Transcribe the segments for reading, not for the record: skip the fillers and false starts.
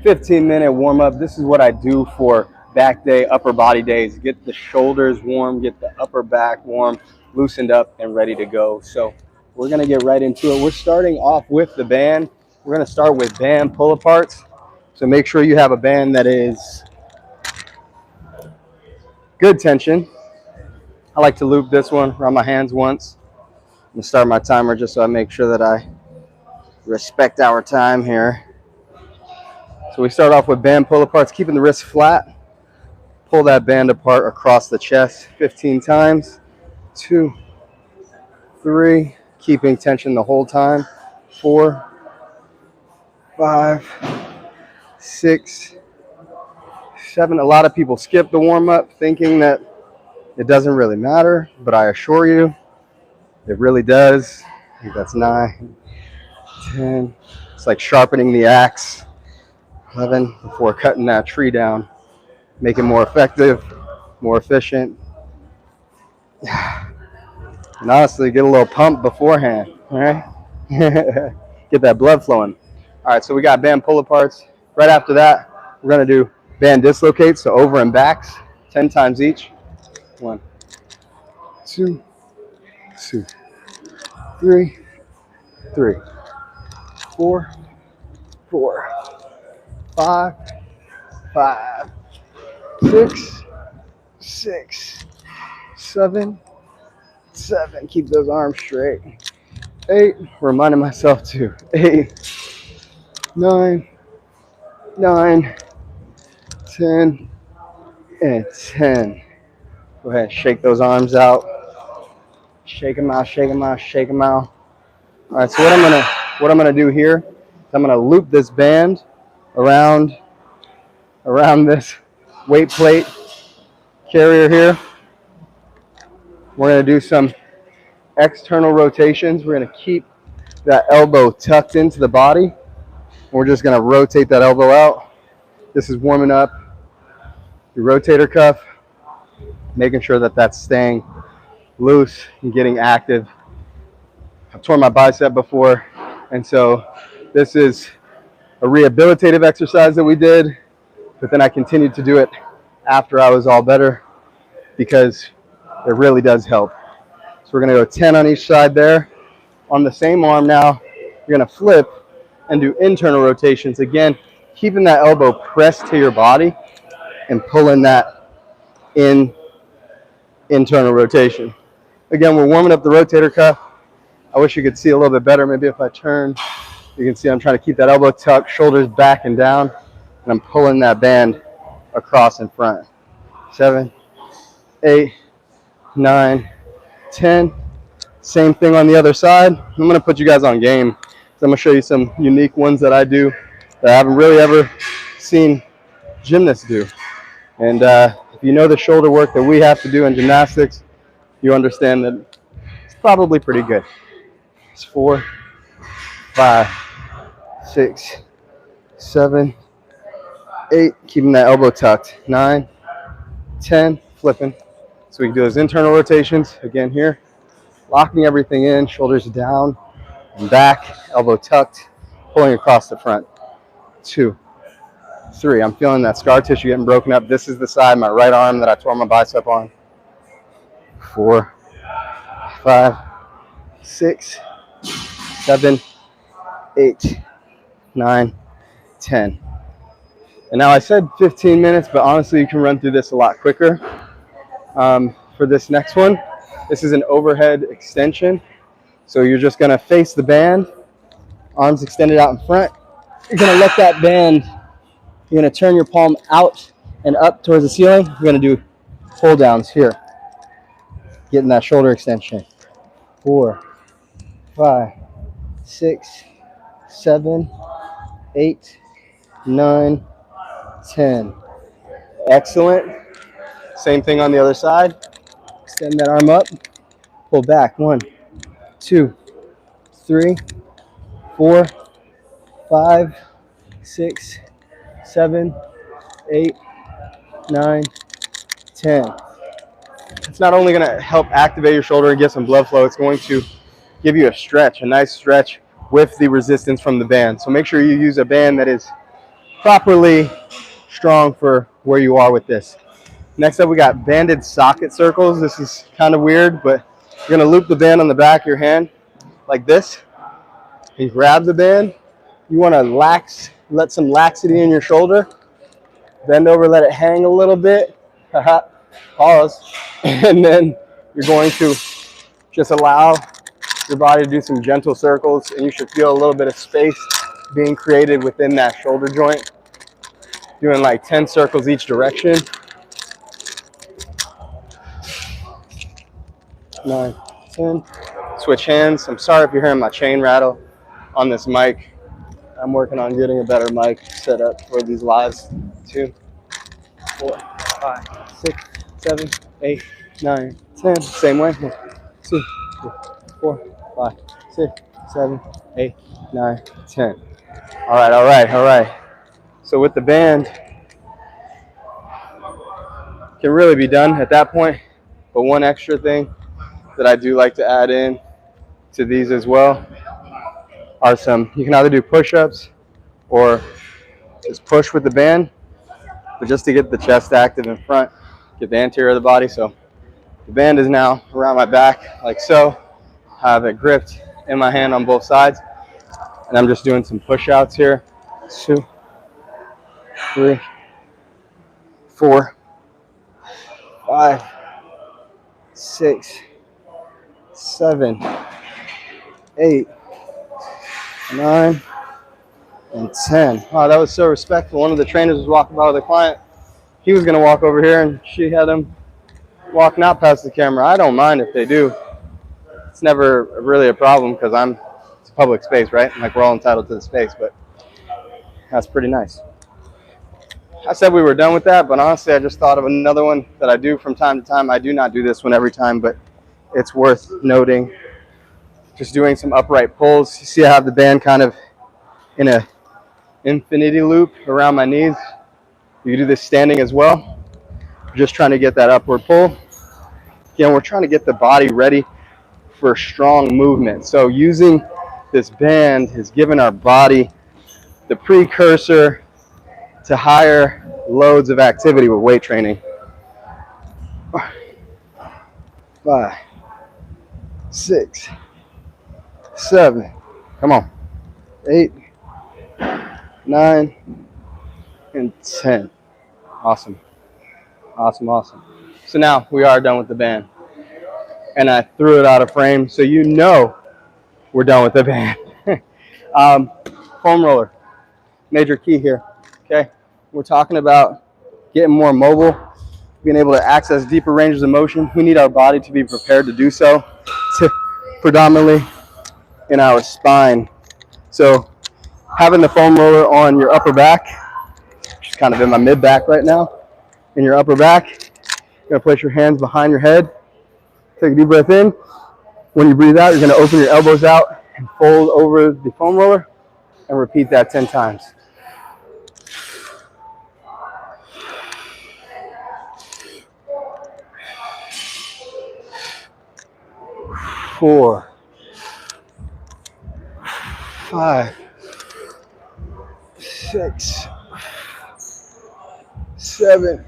15-minute warm up. This is what I do for back day, upper body days. Get the shoulders warm, get the upper back warm, loosened up and ready to go. So we're going to get right into it. We're starting off with the band. We're going to start with band pull aparts. So make sure you have a band that is good tension. I like to loop this one around my hands once. I'm going to start my timer just so I make sure that I respect our time here. So we start off with band pull aparts, keeping the wrist flat. Pull that band apart across the chest 15 times. 2, 3, keeping tension the whole time. 4, 5, 6, 7. A lot of people skip the warm-up thinking that it doesn't really matter, but I assure you, it really does. I think that's 9, 10. It's like sharpening the axe. 11, before cutting that tree down. Make it more effective, more efficient. And honestly, get a little pump beforehand, all right? Get that blood flowing. All right, so we got band pull aparts. Right after that, we're gonna do band dislocates, so over and backs, 10 times each. 1, 2, 2, 3, 3, 4, 4, 5, 5, 6, 6, 7, 7. Keep those arms straight. 8. Reminding myself to 8, 9, 9, 10, and 10. Go ahead, shake those arms out. Shake them out, shake them out, shake them out. All right. So what I'm gonna do here is I'm gonna loop this band around this weight plate carrier here. We're going to do some external rotations. We're going to keep that elbow tucked into the body. We're just going to rotate that elbow out. This is warming up your rotator cuff, making sure that that's staying loose and getting active. I've torn my bicep before, and so this is a rehabilitative exercise that we did, but then I continued to do it after I was all better because it really does help. So we're going to go 10 on each side there. On the same arm now, you're going to flip and do internal rotations. Again, keeping that elbow pressed to your body and pulling that internal rotation. Again, we're warming up the rotator cuff. I wish you could see a little bit better. Maybe if I turn, you can see I'm trying to keep that elbow tucked, shoulders back and down, and I'm pulling that band across in front. 7, 8, 9, 10. Same thing on the other side. I'm going to put you guys on game. So I'm going to show you some unique ones that I do that I haven't really ever seen gymnasts do. And if you know the shoulder work that we have to do in gymnastics, you understand that it's probably pretty good. It's 4, 5, 6, 7, 8. Keeping that elbow tucked. 9, 10. Flipping. So we can do those internal rotations. Again here, locking everything in, shoulders down and back, elbow tucked, pulling across the front. 2, 3. I'm feeling that scar tissue getting broken up. This is the side, my right arm that I tore my bicep on. 4, 5, 6, 7, 8, 9, 10. And now I said 15 minutes, but honestly, you can run through this a lot quicker. For this next one, this is an overhead extension. So you're just going to face the band, arms extended out in front. You're going to let that band, you're going to turn your palm out and up towards the ceiling. You're going to do pull downs here, getting that shoulder extension. 4, 5, 6, 7, 8, 9, 10. Excellent. Same thing on the other side. Extend that arm up, pull back. 1, 2, 3, 4, 5, 6, 7, 8, 9, 10. It's not only going to help activate your shoulder and get some blood flow, it's going to give you a stretch, a nice stretch with the resistance from the band. So make sure you use a band that is properly strong for where you are with this. Next up, we got banded socket circles. This is kind of weird, but you're gonna loop the band on the back of your hand like this. You grab the band. You wanna let some laxity in your shoulder. Bend over, let it hang a little bit. Pause. And then you're going to just allow your body to do some gentle circles, and you should feel a little bit of space being created within that shoulder joint. Doing like 10 circles each direction. 9, 10. Switch hands. I'm sorry if you're hearing my chain rattle on this mic. I'm working on getting a better mic set up for these lives. 2, 4, 5, 6, 7, 8, 9, 10. Same way. 1, 2, 3, 4, 5, 6, 7, 8, 9, 10. All right, all right, all right. So with the band, can really be done at that point. But one extra thing that I do like to add in to these as well are you can either do push-ups or just push with the band, but just to get the chest active in front, get the anterior of the body. So the band is now around my back like so. I have it gripped in my hand on both sides, and I'm just doing some push-outs here. 2, 3, 4, 5, 6, 7, 8, 9, and 10. Wow, that was so respectful. One of the trainers was walking by with a client. He was going to walk over here, and she had him walking out past the camera. I don't mind if they do. It's never really a problem because it's a public space, right? Like, we're all entitled to the space, but that's pretty nice. I said we were done with that, but honestly, I just thought of another one that I do from time to time. I do not do this one every time, but it's worth noting. Just doing some upright pulls. You see I have the band kind of in a infinity loop around my knees. You can do this standing as well. Just trying to get that upward pull. Again, we're trying to get the body ready for strong movement. So using this band has given our body the precursor to higher loads of activity with weight training. 5, 6, 7, come on, 8, 9, and 10. Awesome, awesome, awesome. So now we are done with the band. And I threw it out of frame so you know we're done with the band. Foam roller, major key here, okay? We're talking about getting more mobile, being able to access deeper ranges of motion. We need our body to be prepared to do so, predominantly in our spine. So having the foam roller on your upper back, which is kind of in my mid back right now, in your upper back, you're gonna place your hands behind your head, take a deep breath in. When you breathe out, you're gonna open your elbows out and fold over the foam roller and repeat that 10 times. 4, 5, 6, 7,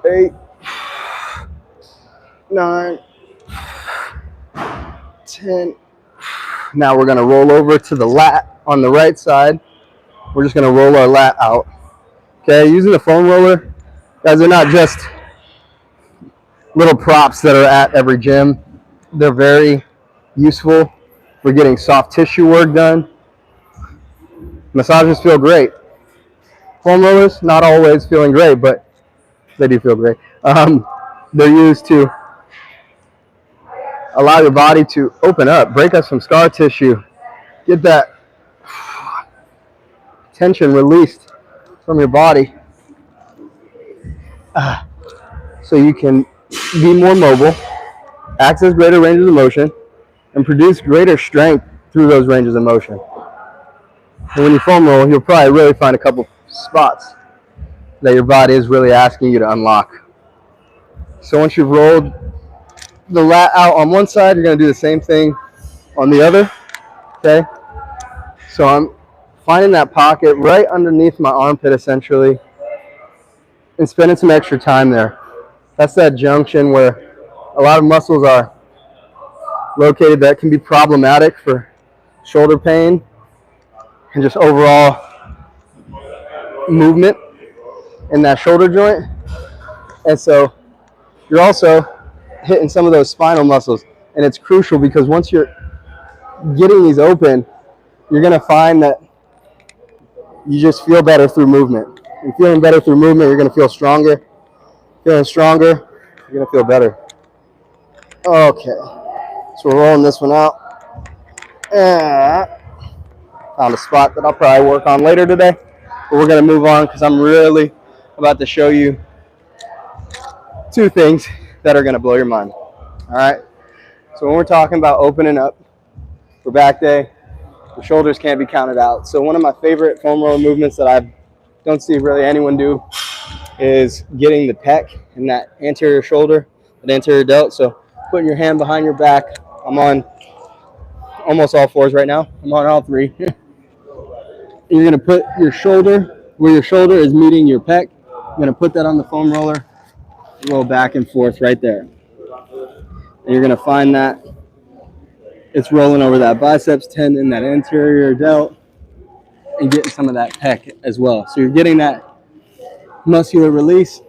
8, 9, 10. Now we're going to roll over to the lat on the right side. We're just going to roll our lat out. Okay, using the foam roller, guys, they're not just little props that are at every gym. They're very useful for getting soft tissue work done. Massages feel great. Foam rollers, not always feeling great, but they do feel great. They're used to allow your body to open up, break up some scar tissue, get that tension released from your body so you can be more mobile, access greater ranges of motion, and produce greater strength through those ranges of motion. And when you foam roll, you'll probably really find a couple spots that your body is really asking you to unlock. So once you've rolled the lat out on one side, you're going to do the same thing on the other. Okay? So I'm finding that pocket right underneath my armpit essentially and spending some extra time there. That's that junction where a lot of muscles are located that can be problematic for shoulder pain and just overall movement in that shoulder joint. And so you're also hitting some of those spinal muscles, and it's crucial because once you're getting these open, you're going to find that you just feel better through movement. And feeling better through movement, you're going to feel stronger. Feeling stronger, you're going to feel better. Okay, so we're rolling this one out. Found a spot that I'll probably work on later today, but we're going to move on because I'm really about to show you two things that are going to blow your mind. All right, so when we're talking about opening up for back day, the shoulders can't be counted out. So one of my favorite foam roller movements that I don't see really anyone do is getting the pec and that anterior shoulder, that anterior delt. So putting your hand behind your back. I'm on almost all fours right now. I'm on all three. You're going to put your shoulder where your shoulder is meeting your pec. You're going to put that on the foam roller, roll back and forth right there. And you're going to find that it's rolling over that biceps tendon, that anterior delt, and getting some of that pec as well. So you're getting that muscular release.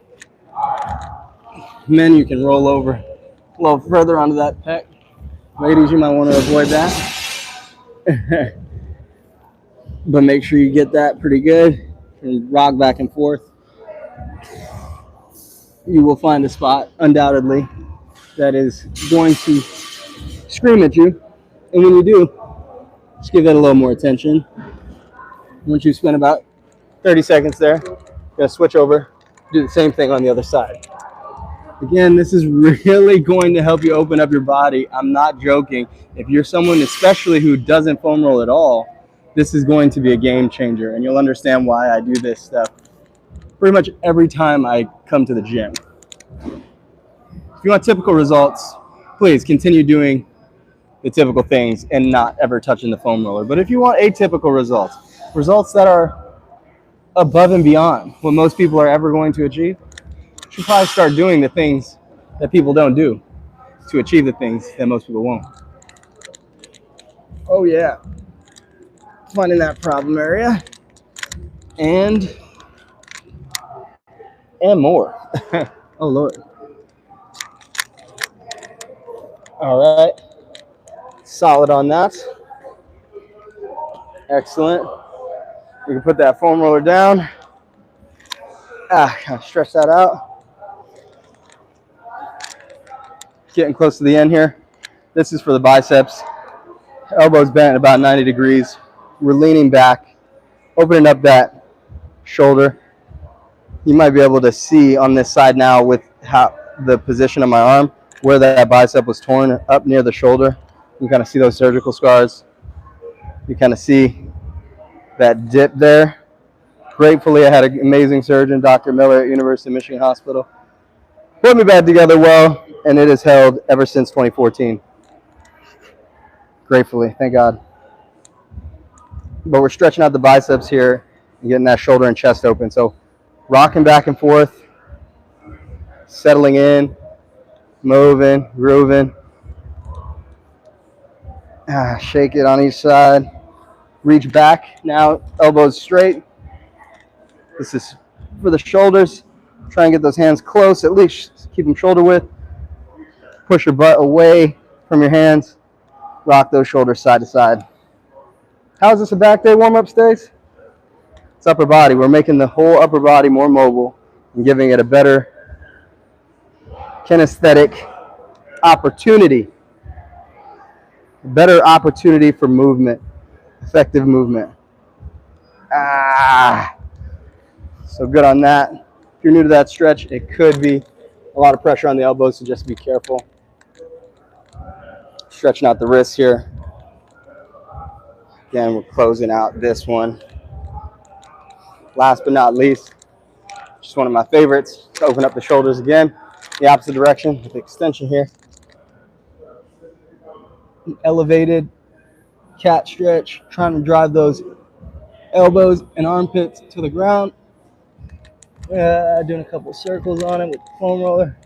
And then you can roll over a little further onto that pec. Ladies, you might want to avoid that. But make sure you get that pretty good and rock back and forth. You will find a spot, undoubtedly, that is going to scream at you. And when you do, just give that a little more attention. Once you spend about 30 seconds there, you're going to switch over, do the same thing on the other side. Again, this is really going to help you open up your body. I'm not joking. If you're someone especially who doesn't foam roll at all, this is going to be a game changer, and you'll understand why I do this stuff pretty much every time I come to the gym. If you want typical results, please continue doing the typical things and not ever touching the foam roller. But if you want atypical results, results that are above and beyond what most people are ever going to achieve, you should probably start doing the things that people don't do to achieve the things that most people won't. Oh yeah. Finding that problem area and more. Oh Lord. All right, solid on that. Excellent. We can put that foam roller down. Kind of stretch that out. Getting close to the end here. This is for the biceps. Elbows bent about 90 degrees. We're leaning back, opening up that shoulder. You might be able to see on this side now with how the position of my arm, where that bicep was torn up near the shoulder. You kind of see those surgical scars. You kind of see that dip there. Gratefully, I had an amazing surgeon, Dr. Miller at University of Michigan Hospital. Put me back together well, and it has held ever since 2014. Gratefully, thank God. But we're stretching out the biceps here and getting that shoulder and chest open. So rocking back and forth, settling in, moving, grooving. Shake it on each side. Reach back. Now elbows straight. This is for the shoulders. Try and get those hands close, at least keep them shoulder width. Push your butt away from your hands. Rock those shoulders side to side. How is this a back day warm-up, Stace? It's upper body. We're making the whole upper body more mobile and giving it a better kinesthetic opportunity. A better opportunity for movement, effective movement. So good on that. If you're new to that stretch, it could be a lot of pressure on the elbows, so just be careful. Stretching out the wrists here. Again, we're closing out this one. Last but not least, just one of my favorites, to open up the shoulders again, the opposite direction with the extension here. Elevated cat stretch, trying to drive those elbows and armpits to the ground. Doing a couple circles on it with the foam roller.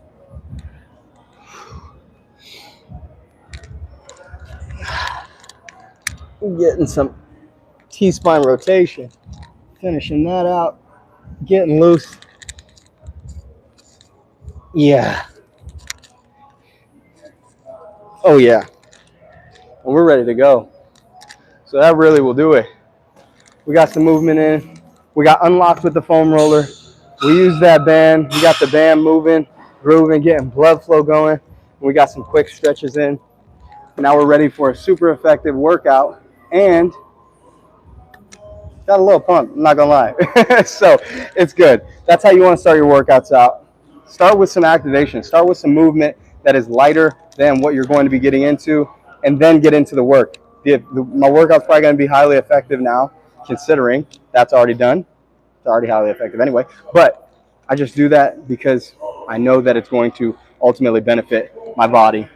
Getting some T-spine rotation. Finishing that out. Getting loose. Yeah. Oh yeah. And we're ready to go. So that really will do it. We got some movement in. We got unlocked with the foam roller. We used that band. We got the band moving, grooving, getting blood flow going. We got some quick stretches in. Now we're ready for a super effective workout and got a little pump, I'm not gonna lie. So it's good. That's how you want to start your workouts out. Start with some activation. Start with some movement that is lighter than what you're going to be getting into, and then get into the work. My workout's probably going to be highly effective now, considering that's already done. It's already highly effective anyway. But I just do that because I know that it's going to ultimately benefit my body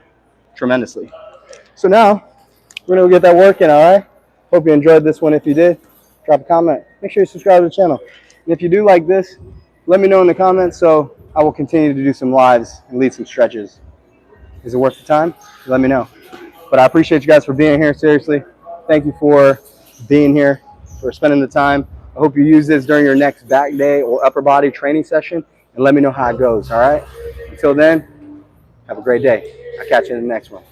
tremendously. So now we're going to get that work in, all right? Hope you enjoyed this one. If you did, drop a comment. Make sure you subscribe to the channel. And if you do like this, let me know in the comments so I will continue to do some lives and lead some stretches. Is it worth the time? Let me know. But I appreciate you guys for being here, seriously. Thank you for being here, for spending the time. I hope you use this during your next back day or upper body training session, and let me know how it goes, all right? Until then, have a great day. I'll catch you in the next one.